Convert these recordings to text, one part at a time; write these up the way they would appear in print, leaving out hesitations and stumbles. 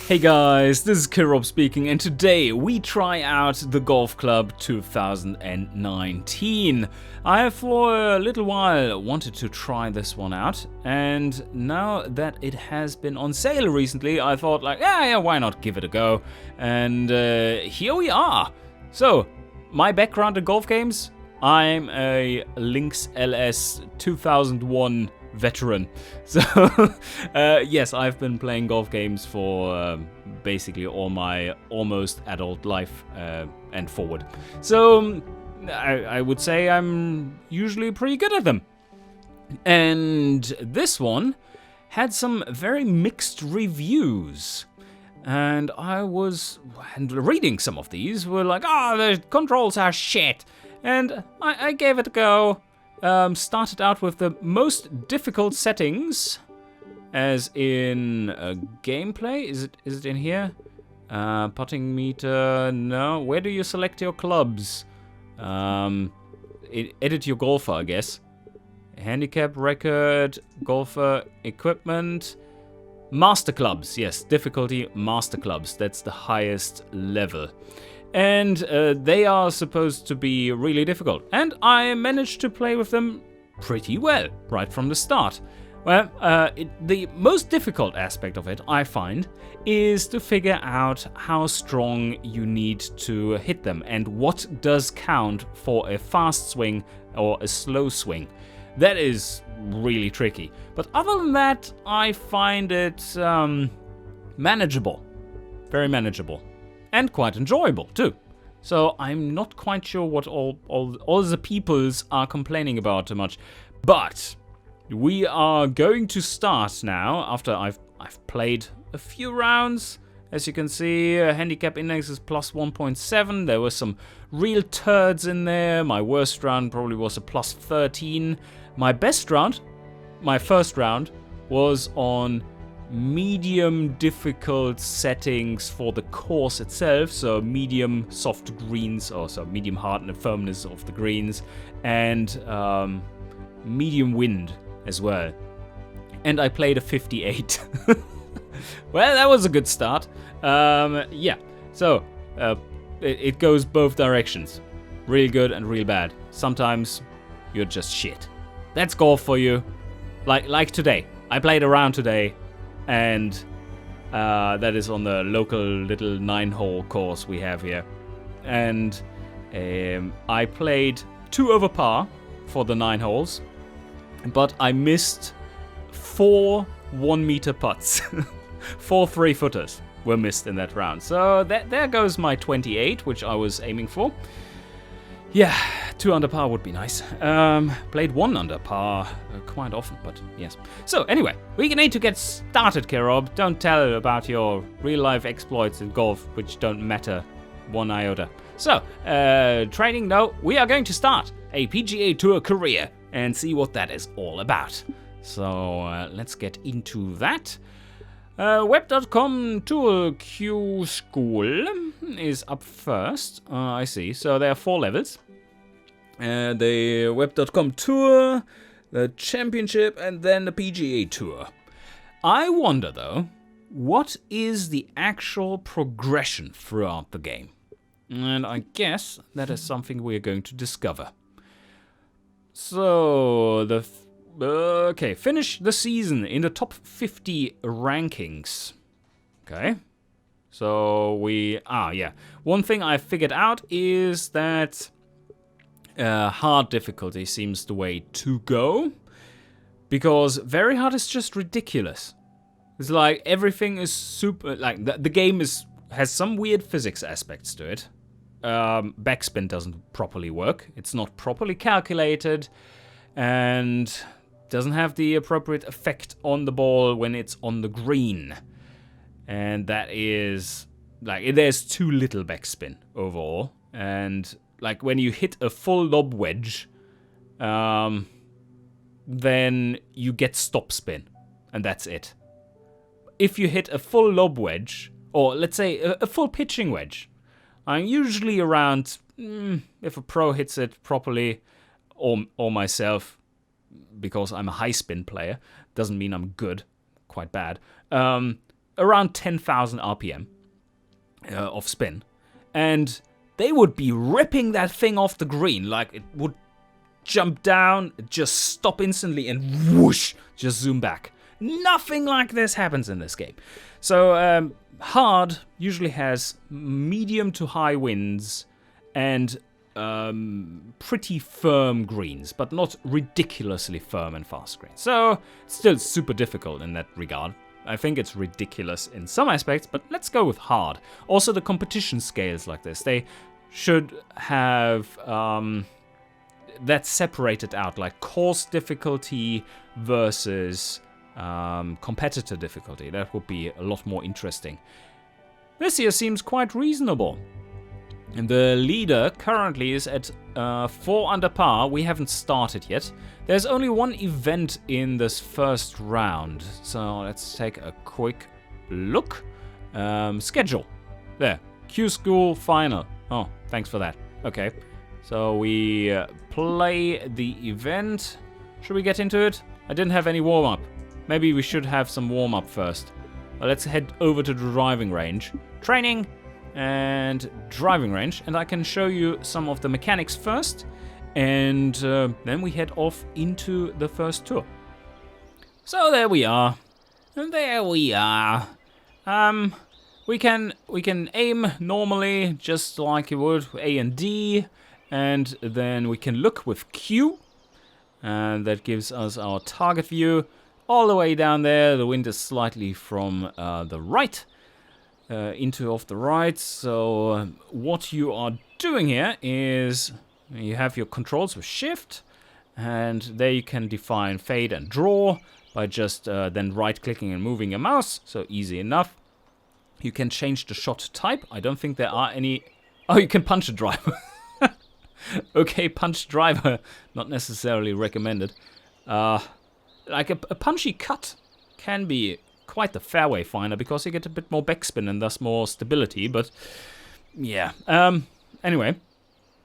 Hey guys, this is Killrob speaking, and today we try out the Golf Club 2019. I have for a little while wanted to try this one out, and now that it has been on sale recently, I thought yeah, why not give it a go? And here we are. So, my background in golf games, I'm a Lynx LS 2001 veteran. So, yes, I've been playing golf games for basically all my almost adult life and forward. So, I would say I'm usually pretty good at them. And this one had some very mixed reviews. And I was reading some of these, were like, the controls are shit. And I gave it a go. Started out with the most difficult settings, as in gameplay. Is it in here? Putting meter, no. Where do you select your clubs? Edit your golfer, I guess. Handicap record, golfer equipment. Master clubs, yes, difficulty master clubs. That's the highest level. And they are supposed to be really difficult. And I managed to play with them pretty well, right from the start. Well, the most difficult aspect of it, I find, is to figure out how strong you need to hit them and what does count for a fast swing or a slow swing. That is really tricky. But other than that, I find it manageable. Very manageable. And quite enjoyable too. So I'm not quite sure what all the peoples are complaining about too much. But we are going to start now after I've played a few rounds. As you can see, handicap index is plus 1.7. There were some real turds in there. My worst round probably was a plus 13. My best round, my first round, was on medium difficult settings for the course itself, so medium soft greens, or so medium hard and firmness of the greens, and medium wind as well. And I played a 58. Well, that was a good start. Yeah, so it goes both directions. Real good and real bad. Sometimes you're just shit. That's golf for you. Like today. I played a round today. And that is on the local little 9-hole course we have here. And I played 2 over par for the 9 holes, but I missed 4 1-meter putts. 4 3-footers were missed in that round. So there goes my 28, which I was aiming for. Yeah, 2 under par would be nice. Played 1 under par quite often, but yes. So anyway, we need to get started, Killrob. Don't tell about your real-life exploits in golf, which don't matter one iota. So, training, no, we are going to start a PGA Tour career and see what that is all about. So, let's get into that. Web.com Tour Q School is up first. I see. So there are 4 levels. The Web.com Tour, the Championship, and then the PGA Tour. I wonder, though, what is the actual progression throughout the game? And I guess that is something we're going to discover. So, okay, finish the season in the top 50 rankings. Okay. So one thing I figured out is that hard difficulty seems the way to go. Because very hard is just ridiculous. It's like everything is super, like the game has some weird physics aspects to it. Backspin doesn't properly work. It's not properly calculated. And doesn't have the appropriate effect on the ball when it's on the green. And that is, there's too little backspin overall. And, when you hit a full lob wedge, then you get stop spin. And that's it. If you hit a full lob wedge, or let's say a full pitching wedge, I'm usually around, if a pro hits it properly, or myself, because I'm a high spin player, doesn't mean I'm good, quite bad. around 10,000 RPM of spin. And they would be ripping that thing off the green. Like, it would jump down, just stop instantly, and whoosh, just zoom back. Nothing like this happens in this game. So, hard usually has medium to high winds and pretty firm greens, but not ridiculously firm and fast greens. So, it's still super difficult in that regard. I think it's ridiculous in some aspects, but let's go with hard. Also, the competition scales like this, they should have that separated out, like course difficulty versus competitor difficulty. That would be a lot more interesting. This here seems quite reasonable. And the leader currently is at 4 under par. We haven't started yet. There's only one event in this first round. So let's take a quick look. Schedule. There. Q School Final. Oh, thanks for that. Okay. So we play the event. Should we get into it? I didn't have any warm-up. Maybe we should have some warm-up first. Well, let's head over to the driving range. Training and driving range, and I can show you some of the mechanics first, and then we head off into the first tour. So there we are, and there we are. We can aim normally, just like you would A and D, and then we can look with Q, and that gives us our target view. All the way down there, the wind is slightly from the right. Into off the right. So what you are doing here is you have your controls with shift, and there you can define fade and draw by just then right clicking and moving your mouse. So easy enough. You can change the shot type. I don't think there are any. Oh, you can punch a driver. Okay, punch driver, not necessarily recommended. Like a punchy cut can be quite the fairway finder because you get a bit more backspin and thus more stability, but yeah. Anyway,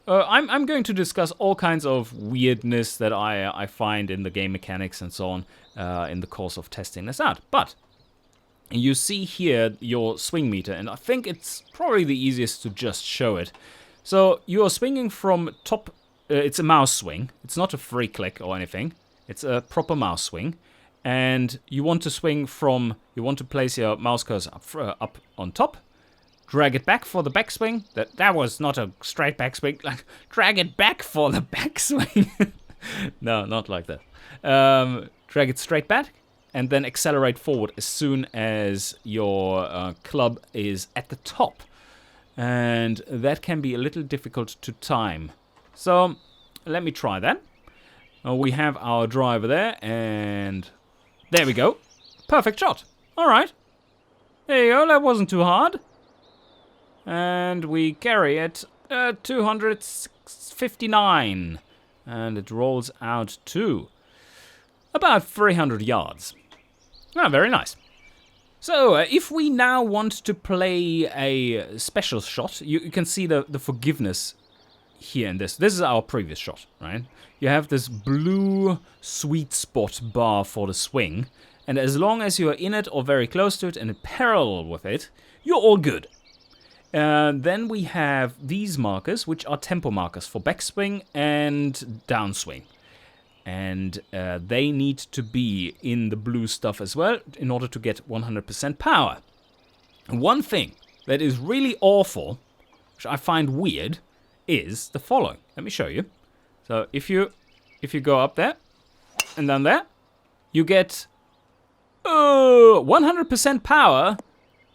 I'm going to discuss all kinds of weirdness that I find in the game mechanics and so on in the course of testing this out. But you see here your swing meter, and I think it's probably the easiest to just show it. So you are swinging from top. It's a mouse swing. It's not a free click or anything. It's a proper mouse swing. And you want to swing from, you want to place your mouse cursor up on top, drag it back for the backswing. That was not a straight backswing. Like, drag it back for the backswing. No, not like that. Drag it straight back, and then accelerate forward as soon as your club is at the top. And that can be a little difficult to time. So let me try that. We have our driver there, and there we go. Perfect shot. All right. There you go. That wasn't too hard. And we carry it 259. And it rolls out to about 300 yards. Ah, very nice. So, if we now want to play a special shot, you can see the forgiveness here in this. This is our previous shot, right? You have this blue sweet spot bar for the swing, and as long as you are in it or very close to it and parallel with it, you're all good. Then we have these markers, which are tempo markers for backswing and downswing. And they need to be in the blue stuff as well in order to get 100% power. One thing that is really awful, which I find weird, is the following. Let me show you. So if you go up there and down there, you get 100% power,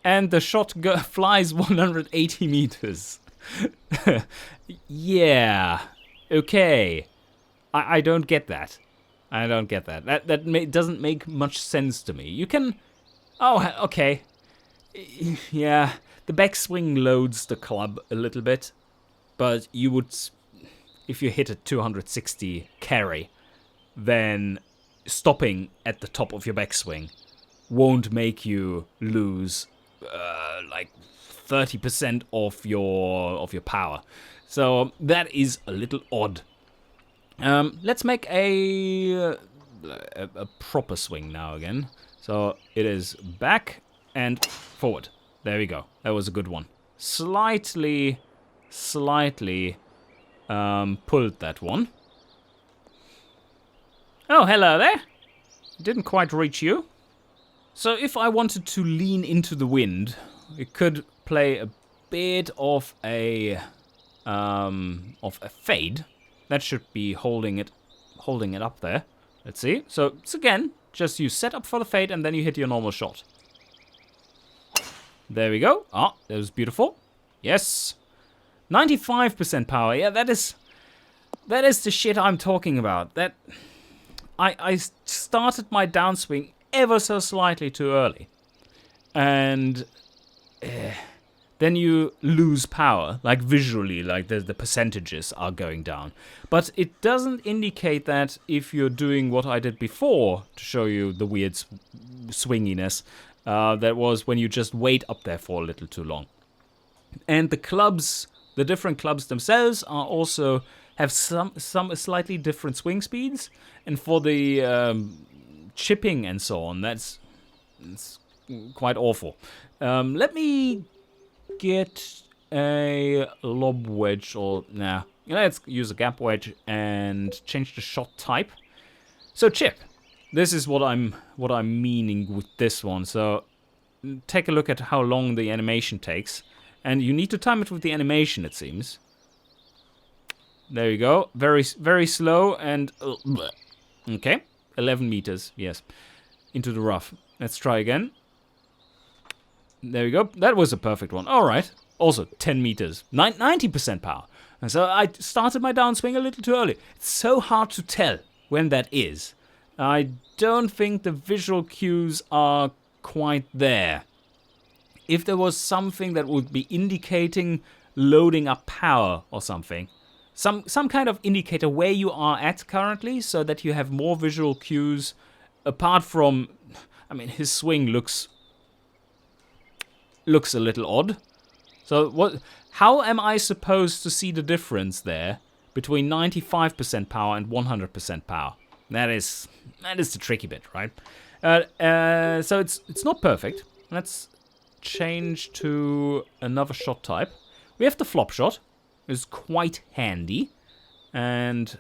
and the shot flies 180 meters. Yeah, okay. I don't get that. I don't get that. That doesn't make much sense to me. You can... Oh, okay. Yeah, the backswing loads the club a little bit, but you would... If you hit a 260 carry, then stopping at the top of your backswing won't make you lose like 30% of your power. So that is a little odd. Let's make a proper swing now again. So it is back and forward. There we go. That was a good one. Slightly pulled that one. Oh, hello there. Didn't quite reach you. So if I wanted to lean into the wind, it could play a bit of a fade. That should be holding it up there. Let's see. So it's again, just you set up for the fade and then you hit your normal shot. There we go. Ah, that was beautiful. Yes. 95% power. Yeah, that is the shit I'm talking about. That I started my downswing ever so slightly too early. And then you lose power, like visually, like the percentages are going down. But it doesn't indicate that if you're doing what I did before to show you the weird swinginess, that was when you just wait up there for a little too long. And the clubs, the different clubs themselves are also have some slightly different swing speeds. And for the chipping and so on, it's quite awful. Let me get a lob wedge, or let's use a gap wedge and change the shot type. So chip. This is what I'm meaning with this one. So take a look at how long the animation takes, and you need to time it with the animation, it seems. There you go. Very very slow and okay. 11 meters. Yes, into the rough. Let's try again. There we go. That was a perfect one. All right. Also 10 meters. 90% power. And so I started my downswing a little too early. It's so hard to tell when that is. I don't think the visual cues are quite there. If there was something that would be indicating loading up power or something, some kind of indicator where you are at currently, so that you have more visual cues, apart from, I mean, his swing looks a little odd. So how am I supposed to see the difference there between 95% power and 100% power? That is the tricky bit, right? So it's not perfect. Let's change to another shot type. We have the flop shot. It's quite handy. And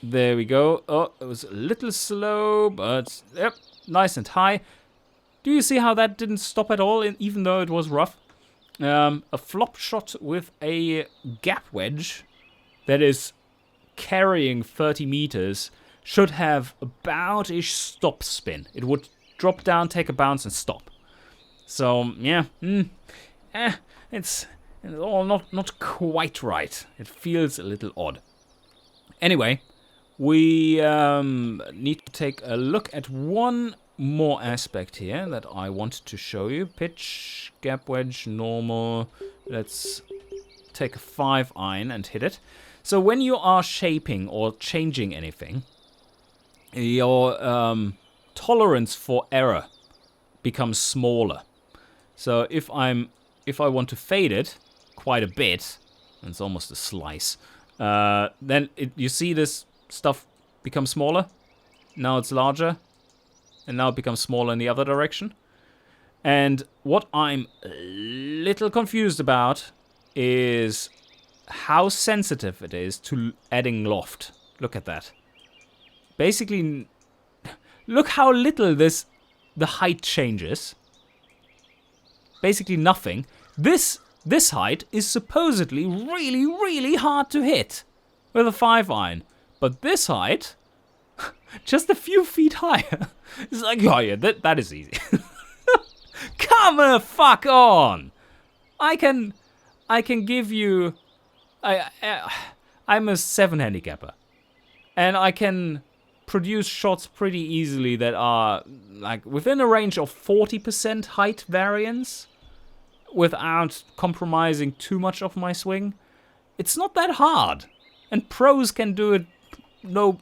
there we go. Oh, it was a little slow, but yep, nice and high. Do you see how that didn't stop at all, even though it was rough? A flop shot with a gap wedge that is carrying 30 meters should have about-ish stop spin. It would drop down, take a bounce, and stop. So, yeah, it's all not quite right. It feels a little odd. Anyway, we need to take a look at one more aspect here that I wanted to show you. Pitch, gap wedge, normal. Let's take a 5 iron and hit it. So when you are shaping or changing anything, your tolerance for error becomes smaller. So if I want to fade it quite a bit, and it's almost a slice, then you see this stuff become smaller. Now it's larger, and now it becomes smaller in the other direction. And what I'm a little confused about is how sensitive it is to adding loft. Look at that. Basically, look how little the height changes. Basically nothing. This height is supposedly really, really hard to hit with a 5 iron. But this height, just a few feet higher. It's like, oh yeah, that is easy. Come the fuck on! I can give you... I'm a 7 handicapper. And I can produce shots pretty easily that are like within a range of 40% height variance without compromising too much of my swing. It's not that hard. And pros can do it no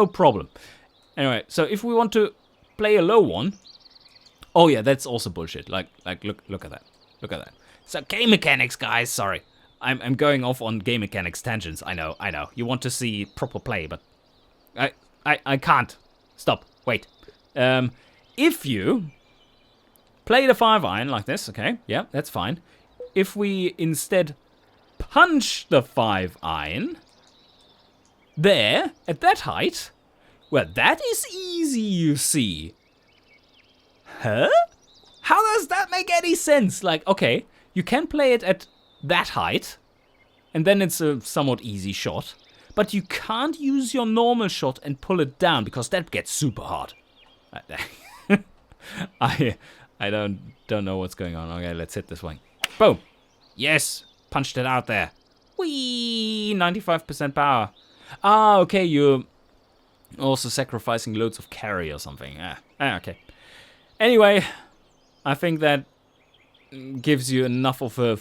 problem. Anyway, so if we want to play a low one... Oh yeah, that's also bullshit. Like look at that. Look at that. So game mechanics, guys, sorry. I'm going off on game mechanics tangents. I know. You want to see proper play, but I can't. Stop. Wait. If you play the 5-iron like this, okay, yeah, that's fine. If we instead punch the 5-iron there, at that height, well, that is easy, you see. Huh? How does that make any sense? Like, okay, you can play it at that height, and then it's a somewhat easy shot, but you can't use your normal shot and pull it down, because that gets super hard. I don't know what's going on. Okay, let's hit this one. Boom. Yes, punched it out there. Whee! 95% power. Ah, okay, you're also sacrificing loads of carry or something. Okay. Anyway, I think that gives you enough of a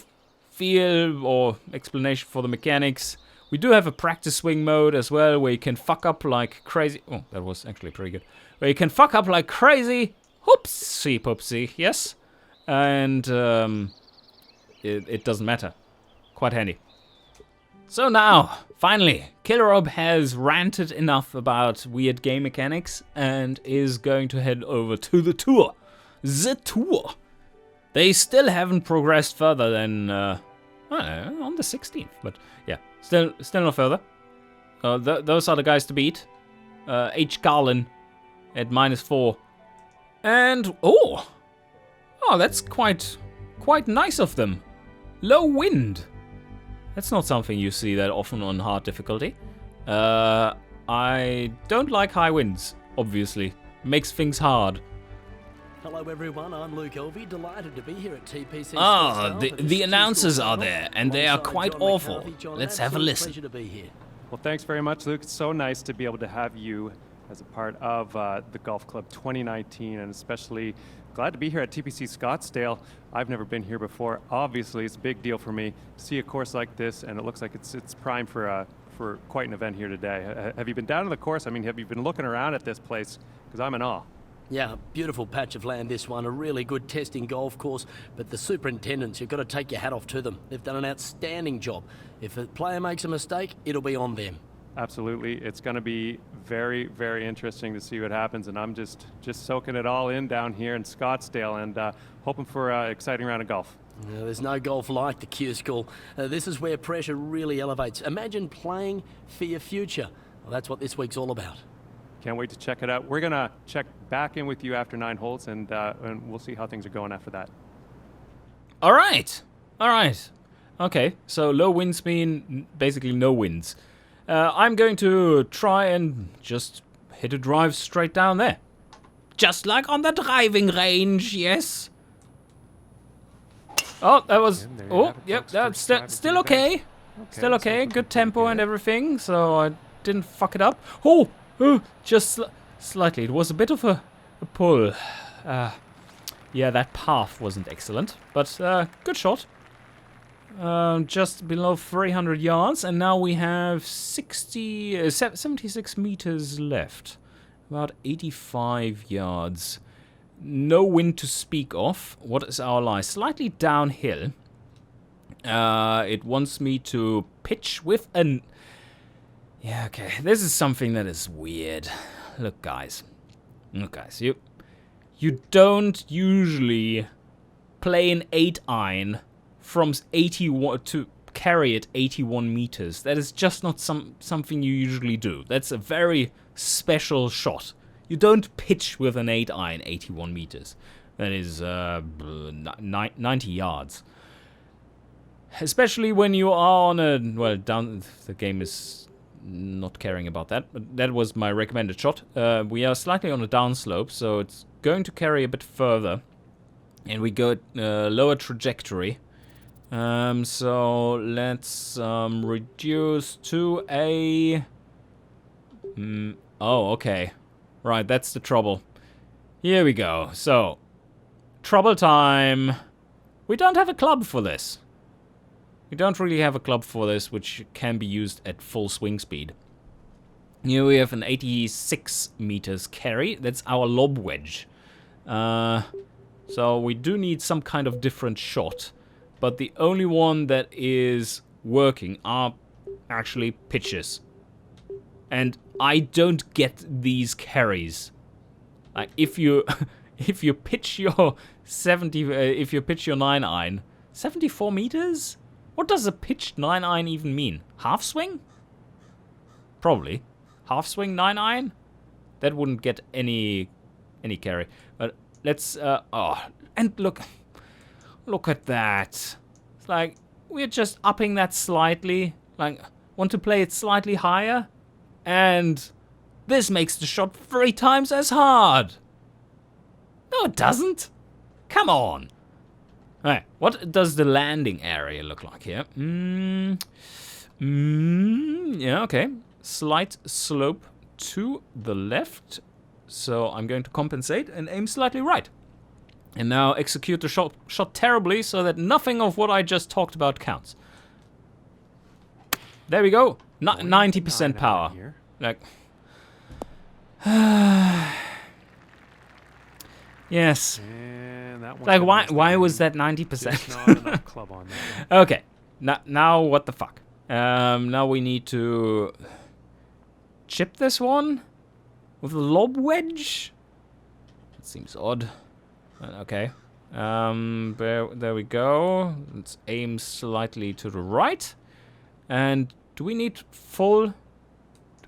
feel or explanation for the mechanics. We do have a practice swing mode as well, where you can fuck up like crazy. Oh, that was actually pretty good. Where you can fuck up like crazy. Whoopsie poopsie, yes. And it doesn't matter. Quite handy. So now, finally, Killrob has ranted enough about weird game mechanics and is going to head over to the tour. The tour. They still haven't progressed further than, I don't know, on the 16th. But yeah, still no further. Those are the guys to beat. H. Garlin at -4. And, oh, that's quite nice of them. Low wind. That's not something you see that often on hard difficulty. I don't like high winds, obviously. Makes things hard. Hello everyone, I'm Luke Elvey, delighted to be here at TPC. The announcers are there, and they are quite awful. Let's have a listen. Pleasure to be here. Well, thanks very much, Luke. It's so nice to be able to have you as a part of the Golf Club 2019, and especially glad to be here at TPC Scottsdale. I've never been here before. Obviously, it's a big deal for me to see a course like this, and it looks like it's prime for quite an event here today. Have you been down to the course? I mean, have you been looking around at this place? Because I'm in awe. Yeah, beautiful patch of land, this one. A really good testing golf course. But the superintendents, you've got to take your hat off to them. They've done an outstanding job. If a player makes a mistake, it'll be on them. Absolutely. It's going to be very, very interesting to see what happens. And I'm just soaking it all in down here in Scottsdale and hoping for an exciting round of golf. There's no golf like the Q School. This is where pressure really elevates. Imagine playing for your future. Well, that's what this week's all about. Can't wait to check it out. We're going to check back in with you after 9 holes, and we'll see how things are going after that. All right. Okay, so low winds mean basically no winds. I'm going to try and just hit a drive straight down there. Just like on the driving range, yes. Oh, that was... Oh, yep, that's still okay. Still okay, good tempo and everything, so I didn't fuck it up. Oh, just slightly. It was a bit of a pull. Yeah, that path wasn't excellent, but good shot. Just below 300 yards, and now we have 76 meters left. About 85 yards. No wind to speak of. What is our lie? Slightly downhill. It wants me to pitch with an... Yeah, okay. This is something that is weird. Look, guys. You don't usually play an 8-iron from 81 to carry it 81 meters. That is just not something you usually do. That's a very special shot. You don't pitch with an 8-iron 81 meters. That is 90 yards. Especially when you are on a... Well, down... The game is not caring about that, but that was my recommended shot. We are slightly on a downslope, so it's going to carry a bit further. And we go lower trajectory. So let's reduce to a... oh, okay. Right, that's the trouble. Here we go. So, trouble time. We don't have a club for this. We don't really have a club for this, which can be used at full swing speed. Here we have an 86 meters carry. That's our lob wedge. So we do need some kind of different shot. But the only one that is working are actually pitches. And I don't get these carries. Like if you if you pitch your 9-iron, 74 meters? What does a pitched 9-iron even mean? Half swing? Probably. Half swing 9-iron? That wouldn't get any carry. But let's and look at that. It's like we're just upping that slightly. Like, want to play it slightly higher? And this makes the shot 3 times as hard. No, it doesn't. Come on. Alright, what does the landing area look like here? Yeah, okay. Slight slope to the left. So I'm going to compensate and aim slightly right. And now execute the shot terribly so that nothing of what I just talked about counts. There we go. 90% power. Like, yes. And that Like, why was that 90%? Just not enough club on that one. Okay. Now what the fuck? Now we need to chip this one with a lob wedge. That seems odd. Okay. There we go. Let's aim slightly to the right. And do we need full? Do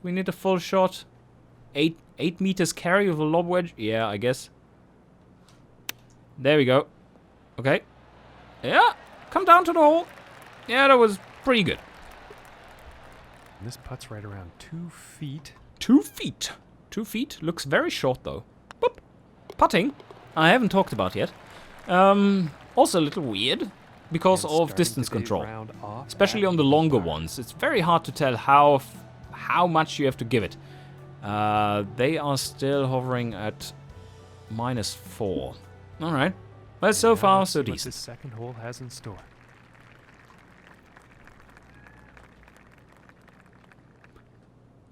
we need a full shot? 8 meters carry with a lob wedge? Yeah, I guess. There we go. Okay. Yeah. Come down to the hole. Yeah, that was pretty good. And this putt's right around 2 feet. 2 feet. 2 feet. Looks very short though. Boop. Putting. I haven't talked about yet. Also a little weird because of distance control. Especially on the longer ones. It's very hard to tell how much you have to give it. They are still hovering at -4. Alright. Well, so far, so decent. What this second hole has in store.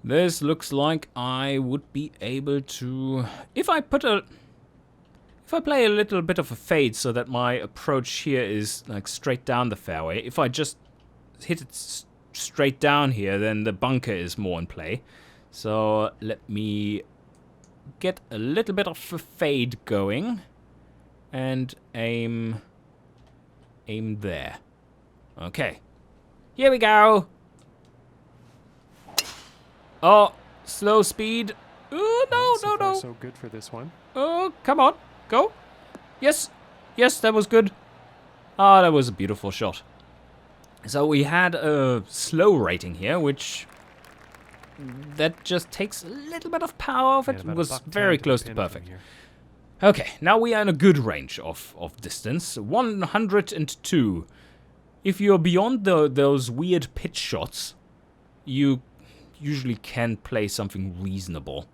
This looks like I would be able to... If I play a little bit of a fade so that my approach here is like straight down the fairway. If I just hit it straight down here, then the bunker is more in play. So let me get a little bit of a fade going and aim there. Okay. Here we go. Oh, slow speed. Oh, no. So good for this one. Oh, come on. Go. Yes. Yes, that was good. Ah, that was a beautiful shot. So we had a slow rating here, which... That just takes a little bit of power off it. It was very close to perfect. Okay, now we are in a good range of distance. 102. If you're beyond those weird pitch shots, you usually can play something reasonable.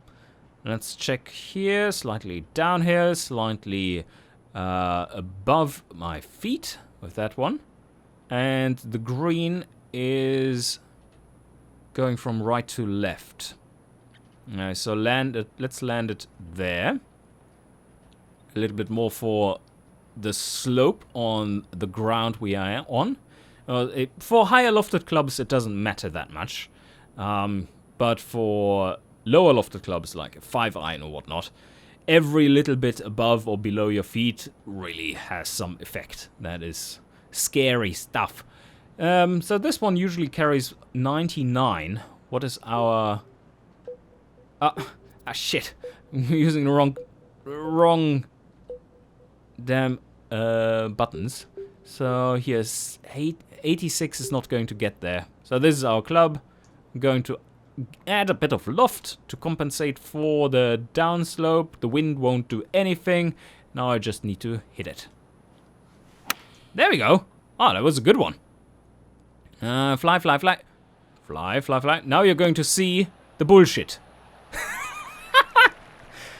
Let's check here, slightly down here, slightly above my feet with that one. And the green is going from right to left. So let's land it there. A little bit more for the slope on the ground we are on. For higher lofted clubs, it doesn't matter that much. But for lower lofted clubs, like a 5-iron or whatnot, every little bit above or below your feet really has some effect. That is scary stuff. So this one usually carries 99. What is our... shit. I'm using the wrong damn buttons. So here's 86 is not going to get there. So this is our club. I'm going to add a bit of loft to compensate for the downslope. The wind won't do anything. Now I just need to hit it. There we go. Oh, that was a good one. Fly. Fly. Now you're going to see the bullshit.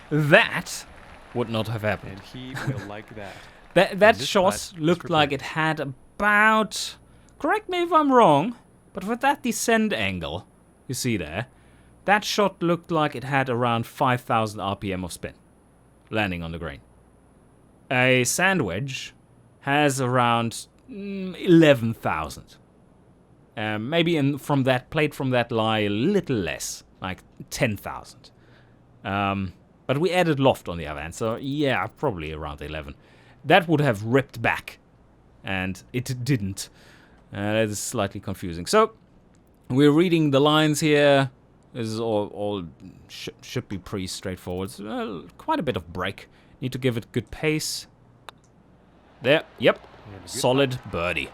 That would not have happened. And he will like that. That shot looked like it had about... Correct me if I'm wrong, but with that descent angle, you see there, that shot looked like it had around 5,000 RPM of spin, landing on the green. A sand wedge has around 11,000. Maybe from that lie a little less, like 10,000. But we added loft on the other hand, so yeah, probably around 11. That would have ripped back, and it didn't. That is slightly confusing. So, we're reading the lines here. This is all should be pretty straightforward. Quite a bit of break. Need to give it good pace. There, yep. Solid birdie.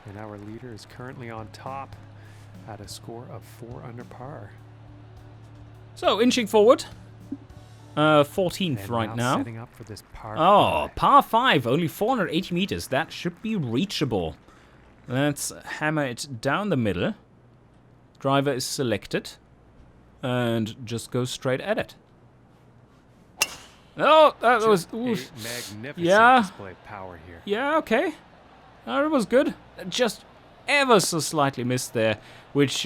And our leader is currently on top at a score of 4 under par. So, inching forward. 14th And right now. Setting up for this par Oh, 5. par 5, only 480 meters. That should be reachable. Let's hammer it down the middle. Driver is selected. And just go straight at it. Oh, that was... Oof. A magnificent Yeah. display of power here. Yeah, okay. It was good. Just ever so slightly missed there, which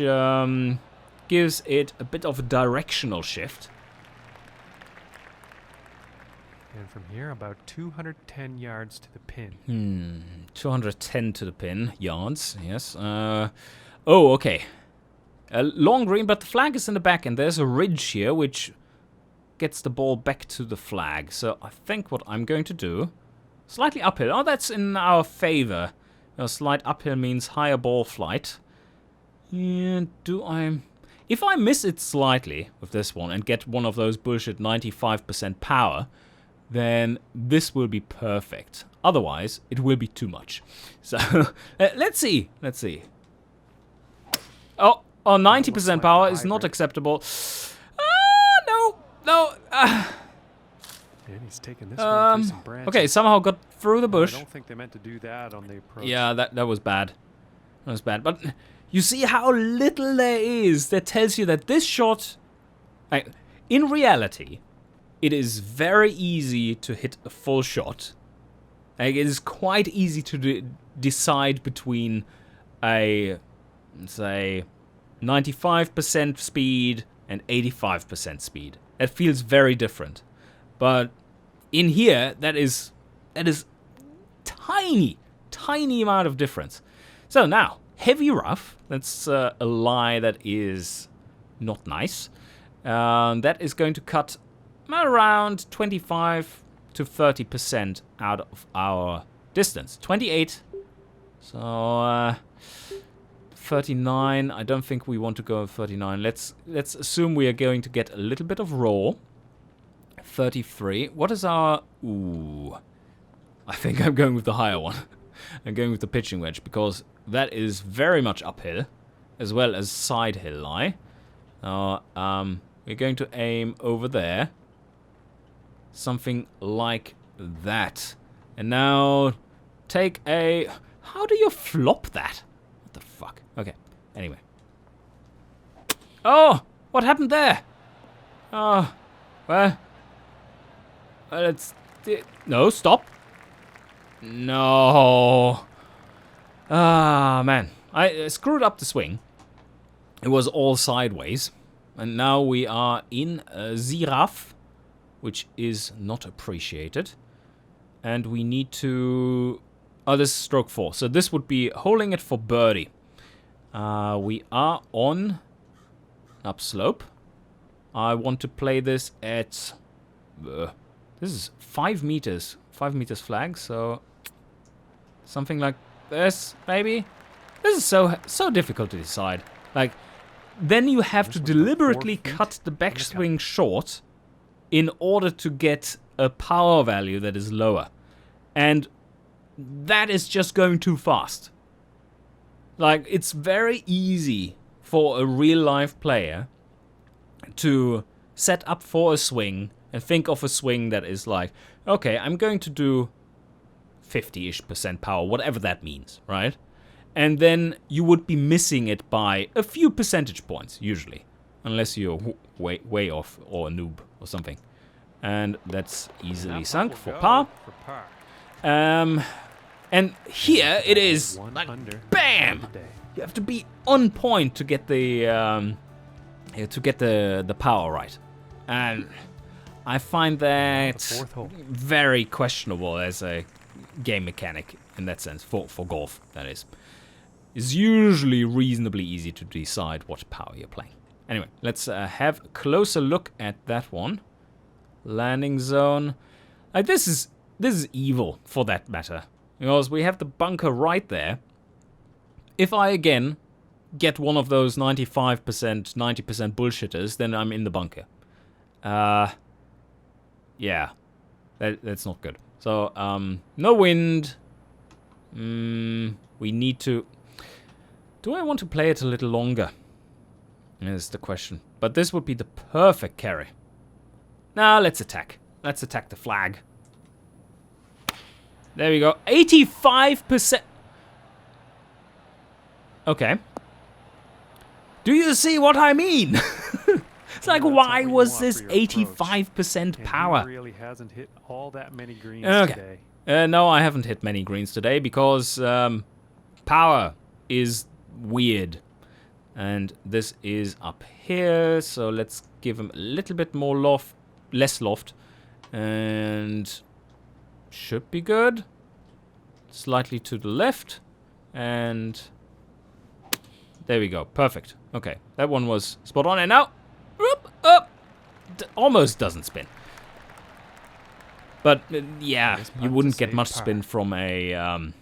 gives it a bit of a directional shift. And from here, about 210 yards to the pin. 210 to the pin. Yards, yes. Oh, okay. A long green, but the flag is in the back, and there's a ridge here, which gets the ball back to the flag. So I think what I'm going to do... Slightly uphill. Oh, that's in our favor. A slight uphill means higher ball flight. Yeah, if I miss it slightly with this one and get one of those bullshit 95% power, then this will be perfect. Otherwise, it will be too much. So, let's see. Let's see. Oh, 90% power is not acceptable. No. And he's taking this one through some branches. Okay, somehow got through the I bush. don't think they meant to do that on the approach. Yeah, that was bad. That was bad. But you see how little there is that tells you that this shot... Like, in reality, it is very easy to hit a full shot. Like, it is quite easy to decide between a, say, 95% speed and 85% speed. That feels very different. But in here, that is tiny amount of difference. So now, heavy rough. That's a lie that is not nice. That is going to cut around 25 to 30% out of our distance. 28. So 39. I don't think we want to go 39. Let's assume we are going to get a little bit of roll. 33. What is our... Ooh. I think I'm going with the higher one. I'm going with the pitching wedge because that is very much uphill as well as side hill lie. We're going to aim over there. Something like that. And now take a... How do you flop that? What the fuck? Okay. Anyway. Oh! What happened there? Oh. Well, it's... No, stop. No. Ah, man. I screwed up the swing. It was all sideways. And now we are in the rough, which is not appreciated. And we need to... Oh, this is stroke 4. So this would be holding it for birdie. We are on upslope. I want to play this at... this is 5 meters. 5 meters flag, so... Something like this, maybe? This is so difficult to decide. Like, then you have to deliberately cut the backswing short in order to get a power value that is lower. And that is just going too fast. Like, it's very easy for a real-life player to set up for a swing and think of a swing that is like, okay, I'm going to do 50-ish% power, whatever that means, right? And then you would be missing it by a few percentage points, usually. Unless you're way off or a noob or something. And that's easily sunk for par. And here it is, like, bam! You have to be on point to get the power right. And I find that very questionable as a game mechanic in that sense, for golf, that is. It's usually reasonably easy to decide what power you're playing. Anyway, let's have a closer look at that one. Landing zone. This is evil, for that matter. Because we have the bunker right there. If I, again, get one of those 95%, 90% bullshitters, then I'm in the bunker. Yeah. That's not good. So, no wind. We need to... Do I want to play it a little longer? Is the question. But this would be the perfect carry. Now, let's attack. Let's attack the flag. There we go. 85%. Okay. Do you see what I mean? It's like, why was this 85% power? He really hasn't hit all that many greens today. No, I haven't hit many greens today because power is weird. And this is up here, so let's give him a little bit more loft, less loft. And should be good. Slightly to the left. And there we go. Perfect. Okay, that one was spot on. And now, almost doesn't spin. But yeah, you wouldn't get much spin from a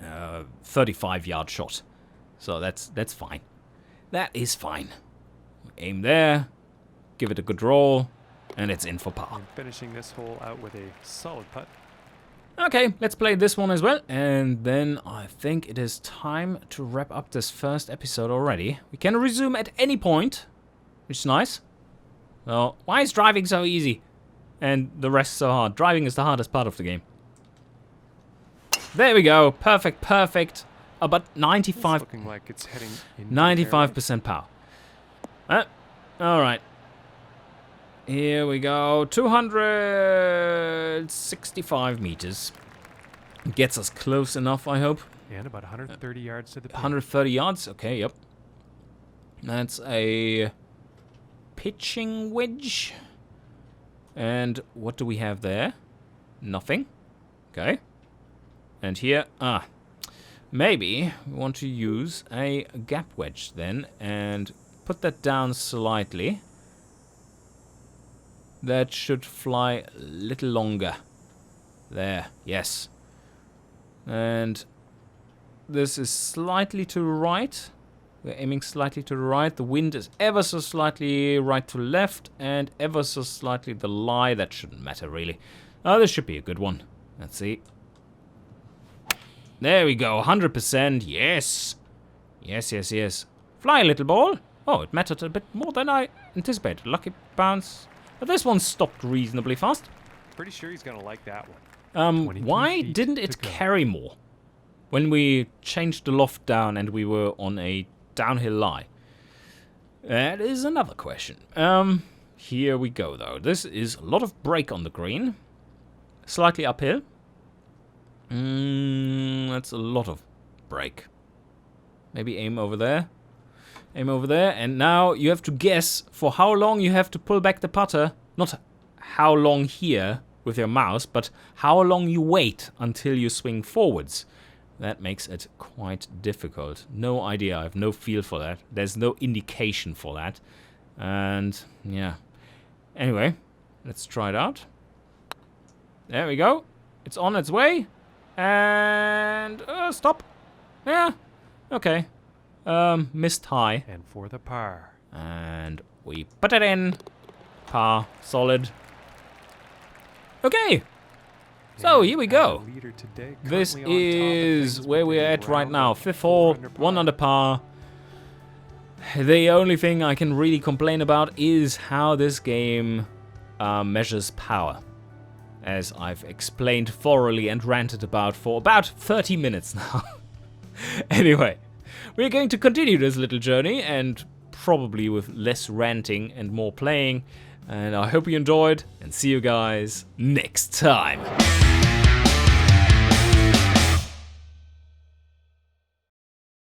35-yard shot. So that's fine. That is fine. Aim there, give it a good roll, and it's in for par. I'm finishing this hole out with a solid putt. Okay, let's play this one as well, and then I think it is time to wrap up this first episode already. We can resume at any point, which is nice. So, why is driving so easy? And the rest so hard? Driving is the hardest part of the game. There we go. Perfect, perfect. But 95... It's looking like it's heading 95% power. Alright. Here we go. 265 meters. Gets us close enough, I hope. And about 130 yards to the pin. 130 yards? Okay, yep. That's a pitching wedge. And what do we have there? Nothing. Okay. And here, maybe we want to use a gap wedge then and put that down slightly. That should fly a little longer. There, yes. And this is slightly to the right. We're aiming slightly to the right. The wind is ever so slightly right to left and ever so slightly the lie. That shouldn't matter really. This should be a good one. Let's see. There we go, 100%, yes. Yes, yes, yes. Fly, little ball. Oh, it mattered a bit more than I anticipated. Lucky bounce. But this one stopped reasonably fast. Pretty sure he's gonna like that one. Why didn't it carry more when we changed the loft down and we were on a downhill lie? That is another question. Here we go, though. This is a lot of break on the green. Slightly uphill. That's a lot of break. Maybe aim over there. Aim over there. And now you have to guess for how long you have to pull back the putter. Not how long here with your mouse, but how long you wait until you swing forwards. That makes it quite difficult. No idea. I have no feel for that. There's no indication for that. And yeah. Anyway, let's try it out. There we go. It's on its way. And stop. Yeah. Okay. Missed high. And for the par. And we put it in. Par. Solid. Okay. So here we go. This is where we're at right now. 5th hole, 1 under par. The only thing I can really complain about is how this game measures power. As I've explained thoroughly and ranted about for about 30 minutes now. Anyway, we're going to continue this little journey and probably with less ranting and more playing. And I hope you enjoyed and see you guys next time.